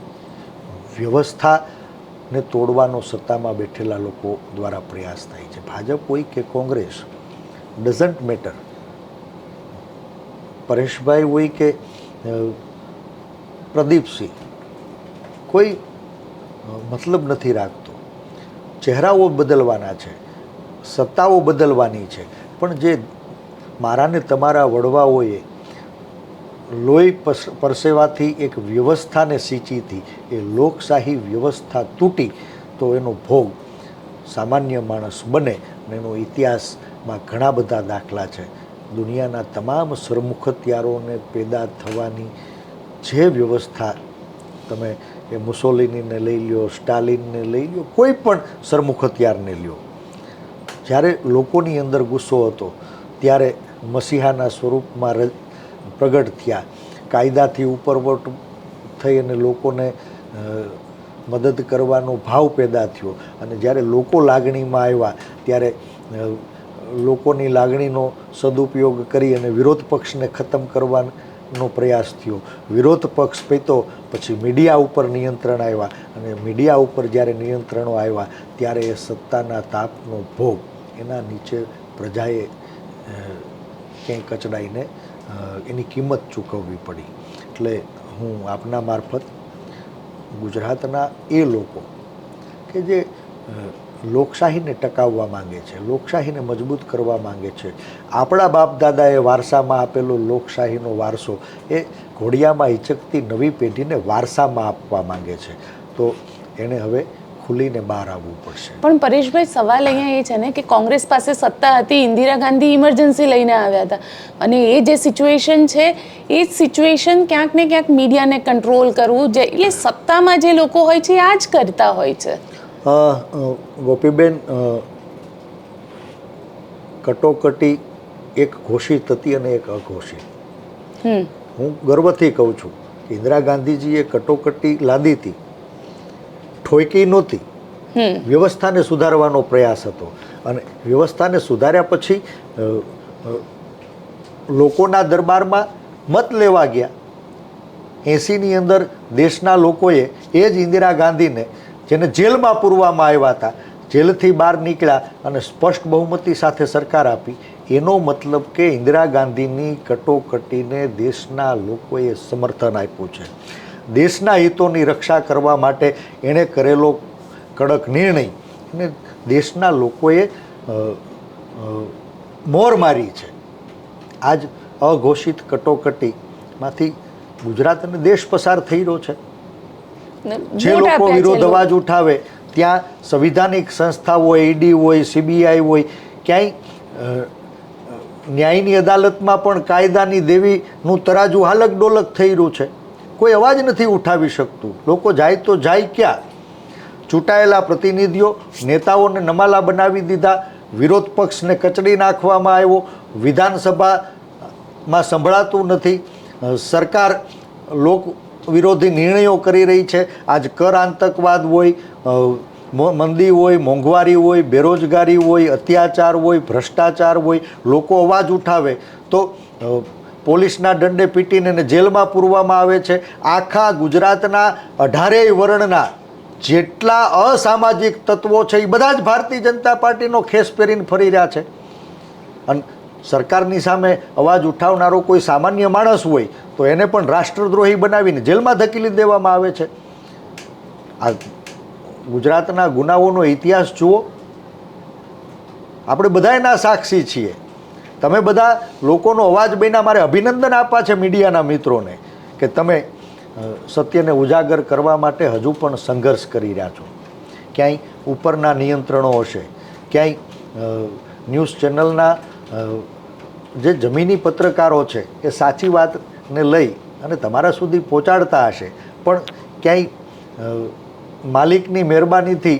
વ્યવસ્થાને તોડવાનો સત્તામાં બેઠેલા લોકો દ્વારા પ્રયાસ થાય છે. ભાજપ હોય કે કોંગ્રેસ, ડઝન્ટ મેટર. પરેશભાઈ હોય કે પ્રદીપસિંહ, કોઈ મતલબ નથી રાખતો. ચહેરાઓ બદલવાના છે, સત્તાઓ બદલવાની છે, પણ જે મારા ને તમારા વડવાઓએ લોહી પરસેવાથી એક વ્યવસ્થાને સિંચીથી એ લોકશાહી વ્યવસ્થા તૂટી તો એનો ભોગ સામાન્ય માણસ બને. અને એનો ઇતિહાસમાં ઘણા બધા દાખલા છે. દુનિયાના તમામ સરમુખત્યારોને પેદા થવાની જે વ્યવસ્થા, તમે એ મુસોલિનીને લઈ લ્યો, સ્ટાલિનને લઈ લ્યો, કોઈ પણ સરમુખત્યારને લ્યો, જ્યારે લોકોની અંદર ગુસ્સો હતો ત્યારે મસીહાના સ્વરૂપમાં પ્રગટ થયા, કાયદાથી ઉપરવટ થઈ અને લોકોને મદદ કરવાનો ભાવ પેદા થયો. અને જ્યારે લોકો લાગણીમાં આવ્યા ત્યારે લોકોની લાગણીનો સદુપયોગ કરી અને વિરોધ પક્ષને ખતમ કરવાનો પ્રયાસ થયો. વિરોધ પક્ષ પીતો પછી મીડિયા ઉપર નિયંત્રણ આવ્યા, અને મીડિયા ઉપર જ્યારે નિયંત્રણો આવ્યા ત્યારે એ સત્તાના તાપનો ભોગ એના નીચે પ્રજાએ ક્યાંય કચડાઈને એની કિંમત ચૂકવવી પડી. એટલે હું આપના મારફત ગુજરાતના એ લોકો કે જે લોકશાહીને ટકાવવા માંગે છે, લોકશાહીને મજબૂત કરવા માંગે છે, આપણા બાપ દાદાએ વારસામાં આપેલો લોકશાહીનો વારસો એ ઘોડિયામાં હિચકતી નવી પેઢીને વારસામાં આપવા માંગે છે, તો એને હવે ખુલીને બહાર આવવું પડશે. પણ પરેશભાઈ, સવાલ અહીંયા એ છે ને કે કોંગ્રેસ પાસે સત્તા હતી, ઇન્દિરા ગાંધી ઇમરજન્સી લઈને આવ્યા હતા, અને એ જે સિચ્યુએશન છે એ જ સિચ્યુએશન ક્યાંક ને ક્યાંક મીડિયાને કંટ્રોલ કરવું, જે એટલે સત્તામાં જે લોકો હોય છે એ આ જ કરતા હોય છે. ગોપીબેન, કટોકટી એક ઘોષિત હતી અને એક અઘોષિત. હું ગર્વથી કહું છું કે ઇન્દિરા ગાંધીજીએ કટોકટી લાદી હતી, ઠોકી નહોતી. વ્યવસ્થાને સુધારવાનો પ્રયાસ હતો, અને વ્યવસ્થાને સુધાર્યા પછી લોકોના દરબારમાં મત લેવા ગયા. 80ની અંદર દેશના લોકોએ એ જ ઇન્દિરા ગાંધીને, જેને જેલમાં પૂરવામાં આવ્યા હતા, જેલથી બહાર નીકળ્યા અને સ્પષ્ટ બહુમતી સાથે સરકાર આપી. એનો મતલબ કે ઇન્દિરા ગાંધીની કટોકટીને દેશના લોકોએ સમર્થન આપ્યું છે. દેશના હિતોની રક્ષા કરવા માટે એણે કરેલો કડક નિર્ણય અને દેશના લોકોએ મોર મારી છે. આજ અઘોષિત કટોકટીમાંથી ગુજરાત અને દેશ પસાર થઈ રહ્યો છે. જે લોકો વિરોધ અવાજ ઉઠાવે ત્યાં સંવિધાનિક સંસ્થા હોય, ઈડી હોય, સીબીઆઈ હોય, ક્યાંય ન્યાયની અદાલતમાં પણ કાયદાની દેવીનું તરાજુ હાલક ડોલક થઈ રહ્યું છે. કોઈ અવાજ નથી ઉઠાવી શકતું. લોકો જાય તો જાય ક્યાં? ચૂંટાયેલા પ્રતિનિધિઓ, નેતાઓને નમાલા બનાવી દીધા, વિરોધ પક્ષને કચડી નાખવામાં આવ્યો, વિધાનસભામાં સંભળાતું નથી, સરકાર લોક વિરોધી નિર્ણયો કરી રહી છે. આજ કર આતંકવાદ હોય, મંદી હોય, મોંઘવારી હોય, બેરોજગારી હોય, અત્યાચાર હોય, ભ્રષ્ટાચાર હોય, લોકો અવાજ ઉઠાવે તો પોલીસના દંડે પીટીને એને જેલમાં પૂરવામાં આવે છે. આખા ગુજરાતના 18 વર્ણના જેટલા અસામાજિક તત્વો છે એ બધા જ ભારતીય જનતા પાર્ટીનો ખેસ પહેરીને ફરી રહ્યા છે. અને સરકારની સામે અવાજ ઉઠાવનારો કોઈ સામાન્ય માણસ હોય તો એને પણ રાષ્ટ્રદ્રોહી બનાવીને જેલમાં ધકેલી દેવામાં આવે છે. આ ગુજરાતના ગુનાઓનો ઇતિહાસ જુઓ. આપણે બધા એના સાક્ષી છીએ. તમે બધા લોકોનો અવાજ બન્યા. મારે અભિનંદન આપવા છે મીડિયાના મિત્રોને કે તમે સત્યને ઉજાગર કરવા માટે હજુ પણ સંઘર્ષ કરી રહ્યા છો. ક્યાંય ઉપરના નિયંત્રણો હશે, ક્યાંય ન્યૂઝ ચેનલના જે જમીની પત્રકારો છે એ સાચી વાતને લઈ અને તમારા સુધી પહોંચાડતા હશે, પણ ક્યાંય માલિકની મહેરબાનીથી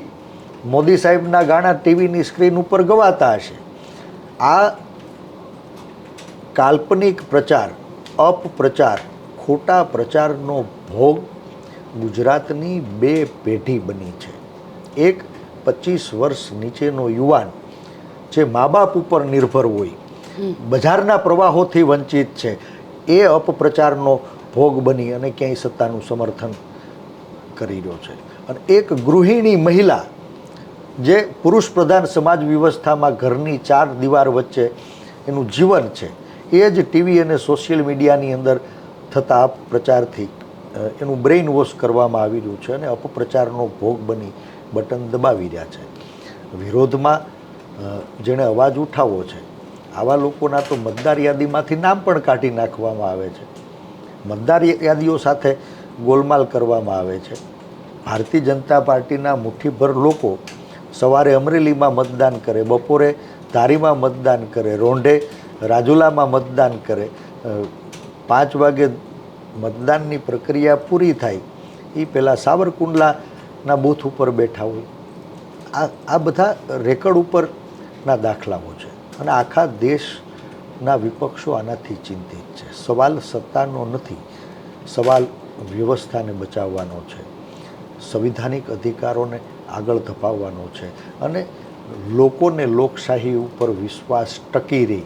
મોદી સાહેબના ગાણા ટીવીની સ્ક્રીન ઉપર ગવાતા હશે. આ કાલ્પનિક પ્રચાર, અપપ્રચાર, ખોટા પ્રચારનો ભોગ ગુજરાતની 2 પેઢી બની છે. એક 25 વર્ષ નીચેનો યુવાન જે મા બાપ ઉપર નિર્ભર હોય, બજારના પ્રવાહોથી વંચિત છે, એ અપપ્રચારનો ભોગ બની અને ક્યાંય સત્તાનું સમર્થન કરી રહ્યો છે. અને એક ગૃહિણી મહિલા જે પુરુષ પ્રધાન સમાજ વ્યવસ્થામાં ઘરની 4 દીવાર વચ્ચે એનું જીવન છે, એ જ ટીવી અને સોશિયલ મીડિયાની અંદર થતા અપપ્રચારથી એનું બ્રેઇન વોશ કરવામાં આવી રહ્યું છે અને અપપ્રચારનો ભોગ બની બટન દબાવી રહ્યા છે. વિરોધમાં જેણે અવાજ ઉઠાવવો છે આવા લોકોના તો મતદાર યાદીમાંથી નામ પણ કાઢી નાખવામાં આવે છે, મતદાર યાદીઓ સાથે ગોલમાલ કરવામાં આવે છે. ભારતીય જનતા પાર્ટીના મુઠ્ઠીભર લોકો સવારે અમરેલીમાં મતદાન કરે, બપોરે ધારીમાં મતદાન કરે, રોંઢે રાજુલામાં મતદાન કરે, 5 વાગે મતદાનની પ્રક્રિયા પૂરી થાય એ પહેલાં સાવરકુંડલાના બૂથ ઉપર બેઠા હોય. આ બધા રેકર્ડ ઉપરના દાખલાઓ છે અને આખા દેશના વિપક્ષો આનાથી ચિંતિત છે. સવાલ સત્તાનો નથી, સવાલ વ્યવસ્થાને બચાવવાનો છે, સંવિધાનિક અધિકારોને આગળ ધપાવવાનો છે અને લોકોને લોકશાહી ઉપર વિશ્વાસ ટકી રહે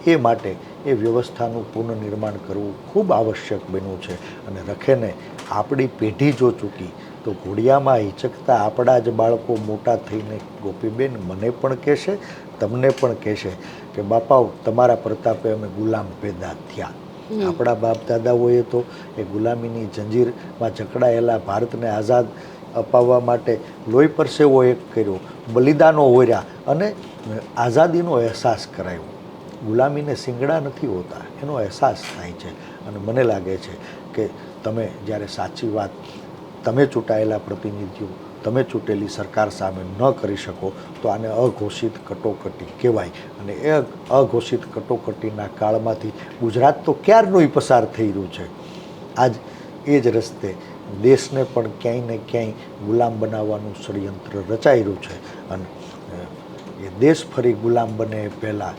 એ માટે એ વ્યવસ્થાનું પુનઃનિર્માણ કરવું ખૂબ આવશ્યક બન્યું છે. અને રખેને આપણી પેઢી જો ચૂકી તો ઘોડિયામાં હિચકતા આપણા જ બાળકો મોટા થઈને ગોપીબેન મને પણ કહેશે, તમને પણ કહેશે કે બાપાઓ તમારા પ્રતાપે અમે ગુલામ પેદા થયા. આપણા બાપ દાદાઓએ તો એ ગુલામીની જંજીરમાં જકડાયેલા ભારતને આઝાદ અપાવવા માટે લોહી પરસેવો એક કર્યો, બલિદાનો ઓર્યા અને આઝાદીનો અહેસાસ કરાયો. ગુલામીને શિંગડા નથી હોતા, એનો અહેસાસ થાય છે. અને મને લાગે છે કે તમે જ્યારે સાચી વાત તમે ચૂંટાયેલા પ્રતિનિધિઓ, તમે ચૂંટેલી સરકાર સામે ન કરી શકો તો આને અઘોષિત કટોકટી કહેવાય. અને એ અઘોષિત કટોકટીના કાળમાંથી ગુજરાત તો ક્યારનું પસાર થઈ રહ્યું છે. આજ એ જ રસ્તે દેશને પણ ક્યાંય ને ક્યાંય ગુલામ બનાવવાનું ષડયંત્ર રચાઈ રહ્યું છે. અને એ દેશ ફરી ગુલામ બને એ પહેલાં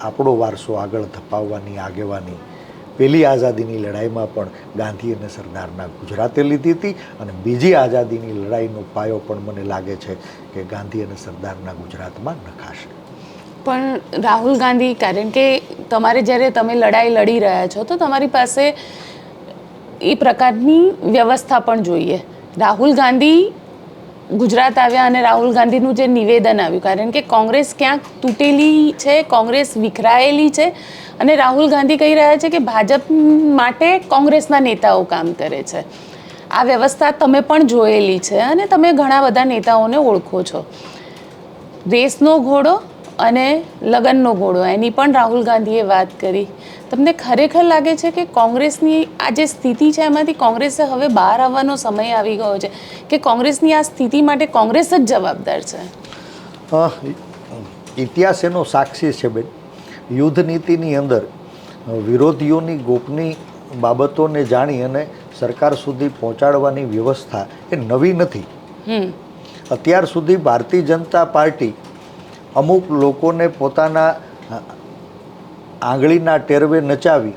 આપણો વારસો આગળ ધપાવવાની આગેવાની પહેલી આઝાદીની લડાઈમાં પણ ગાંધી અને સરદારના ગુજરાતે લીધી હતી અને બીજી આઝાદીની લડાઈનો પાયો પણ મને લાગે છે કે ગાંધી અને સરદારના ગુજરાતમાં નખાશે. પણ રાહુલ ગાંધી, કારણ કે તમારે જ્યારે તમે લડાઈ લડી રહ્યા છો તો તમારી પાસે એ પ્રકારની વ્યવસ્થા પણ જોઈએ. રાહુલ ગાંધી ગુજરાત આવ્યા અને રાહુલ ગાંધીનું જે નિવેદન આવ્યું, કારણ કે કોંગ્રેસ ક્યાંક તૂટેલી છે, કોંગ્રેસ વિખરાયેલી છે અને રાહુલ ગાંધી કહી રહ્યા છે કે ભાજપ માટે કોંગ્રેસના નેતાઓ કામ કરે છે. આ વ્યવસ્થા તમે પણ જોયેલી છે અને તમે ઘણા બધા નેતાઓને ઓળખો છો. રેસનો ઘોડો અને લગનનો ઘોડો, એની પણ રાહુલ ગાંધીએ વાત કરી. તમને ખરેખર લાગે છે કે કોંગ્રેસની આ જે સ્થિતિ છે એમાંથી કોંગ્રેસે હવે બહાર આવવાનો સમય આવી ગયો છે કે કોંગ્રેસની આ સ્થિતિ માટે કોંગ્રેસ જ જવાબદાર છે? ઇતિહાસ એનો સાક્ષી છે બેન. યુદ્ધ નીતિની અંદર વિરોધીઓની ગોપની બાબતોને જાણી અને સરકાર સુધી પહોંચાડવાની વ્યવસ્થા એ નવી નથી. અત્યાર સુધી ભારતીય જનતા પાર્ટી અમુક લોકોને પોતાના આંગળીના ટેરવે નચાવી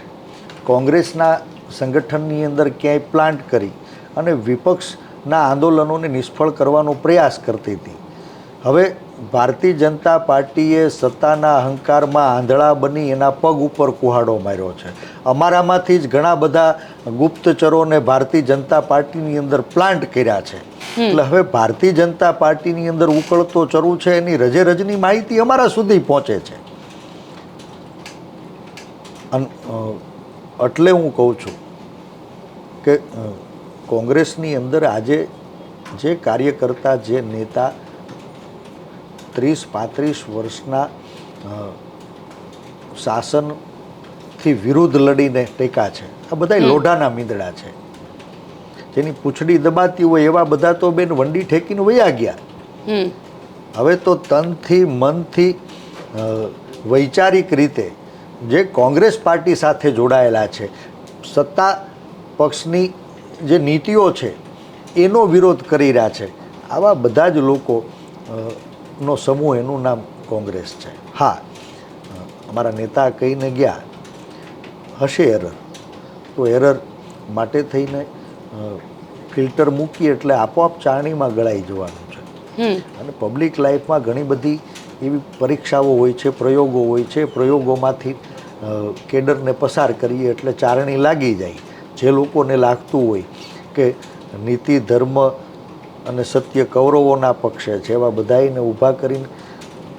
કોંગ્રેસના સંગઠનની અંદર ક્યાંય પ્લાન્ટ કરી અને વિપક્ષના આંદોલનોને નિષ્ફળ કરવાનો પ્રયાસ કરતી હતી. હવે ભારતીય જનતા પાર્ટીએ સત્તાના અહંકારમાં આંધળા બની એના પગ ઉપર કુહાડો માર્યો છે. અમારામાંથી જ ઘણા બધા ગુપ્તચરોને ભારતીય જનતા પાર્ટીની અંદર પ્લાન્ટ કર્યા છે. એટલે હવે ભારતીય જનતા પાર્ટીની અંદર ઉકળતો ચરુ છે એની રજે રજની માહિતી અમારા સુધી પહોંચે છે. એટલે હું કહું છું કે કોંગ્રેસની અંદર આજે જે કાર્યકર્તા, જે નેતા 30-35 વર્ષના શાસનથી વિરુદ્ધ લડીને ટેકા છે, આ બધા લોઢાના મીંદડા છે. જેની પૂંછડી દબાતી હોય એવા બધા તો બેન વંડી ઠેકીને વયા ગયા. હવે તો તનથી, મનથી, વૈચારિક રીતે જે કોંગ્રેસ પાર્ટી સાથે જોડાયેલા છે, સત્તા પક્ષની જે નીતિઓ છે એનો વિરોધ કરી રહ્યા છે, આવા બધા જ લોકો નો સમૂહ, એનું નામ કોંગ્રેસ છે. હા, અમારા નેતા કહીને ગયા હશે એરર, તો એરર માટે થઈને ફિલ્ટર મૂકીએ એટલે આપોઆપ ચારણીમાં ગળાઈ જવાનું છે. અને પબ્લિક લાઈફમાં ઘણી બધી એવી પરીક્ષાઓ હોય છે, પ્રયોગો હોય છે. પ્રયોગોમાંથી કેડરને પસાર કરીએ એટલે ચારણી લાગી જાય. જે લોકોને લાગતું હોય કે નીતિ, ધર્મ અને સત્ય કૌરવોના પક્ષે છે એવા બધાને ઊભા કરીને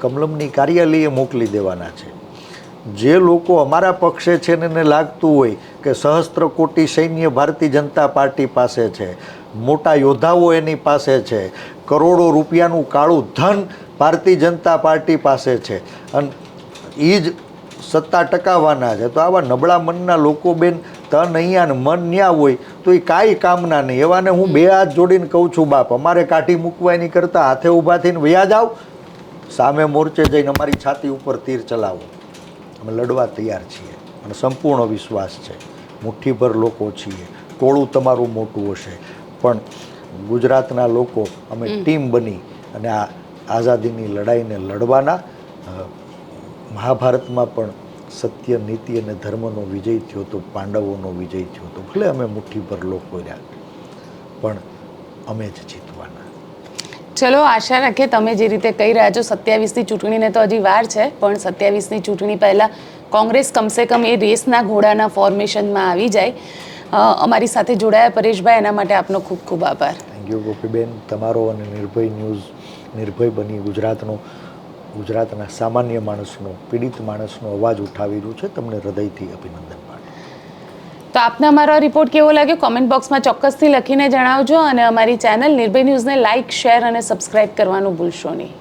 કમલમની કાર્યાલયે મોકલી દેવાના છે. જે લોકો અમારા પક્ષે છે ને એને લાગતું હોય કે સહસ્ત્ર કોટી સૈન્ય ભારતીય જનતા પાર્ટી પાસે છે, મોટા યોદ્ધાઓ એની પાસે છે, કરોડો રૂપિયાનું કાળું ધન ભારતીય જનતા પાર્ટી પાસે છે અને એ જ સત્તા ટકાવવાના છે. તો આવા નબળા મનના લોકો બેન તન અહીંયા ને મન ન્યા હોય તો એ કાંઈ કામના નહીં. એવાને હું બે હાથ જોડીને કહું છું, બાપ અમારે કાઢી મૂકવા નહીં કરતાં હાથે ઊભા થઈને વયા જાઓ, સામે મોરચે જઈને અમારી છાતી ઉપર તીર ચલાવો. અમે લડવા તૈયાર છીએ અને સંપૂર્ણ વિશ્વાસ છે. મુઠ્ઠીભર લોકો છીએ, ટોળું તમારું મોટું હશે, પણ ગુજરાતના લોકો અમે ટીમ બની અને આ આઝાદીની લડાઈને લડવાના. મહાભારતમાં પણ સત્ય, નીતિ અને ધર્મનો વિજય થયો તો પાંડવોનો વિજય થયો તો. ભલે અમે મુઠ્ઠીભર લોકો રહ્યા, પણ અમે જ જીતવાના. ચલો, આશા રાખીએ તમે જે રીતે કહી રહ્યા છો 27ની ચૂંટણીને તો હજી વાર છે, પણ 27ની ચૂંટણી પહેલાં કોંગ્રેસ કમસે કમ એ રેસના ઘોડાના ફોર્મેશનમાં આવી જાય. અમારી સાથે જોડાયા પરેશભાઈ, એના માટે આપનો ખૂબ ખૂબ આભાર. Thank you Gopiben. તમારો અને નિર્ભય ન્યૂઝ નિર્ભય બની ગુજરાતના સામાન્ય માણસનો, પીડિત માણસનો અવાજ ઉઠાવી રહ્યું છે. તમને હૃદયથી અભિનંદન પાઠવું. તો આપને અમારો રિપોર્ટ કેવો લાગ્યો કોમેન્ટ બોક્સમાં ચોક્કસથી લખીને જણાવજો અને અમારી ચેનલ નિર્ભય ન્યૂઝને લાઇક, શેર અને સબસ્ક્રાઇબ કરવાનું ભૂલશો નહીં.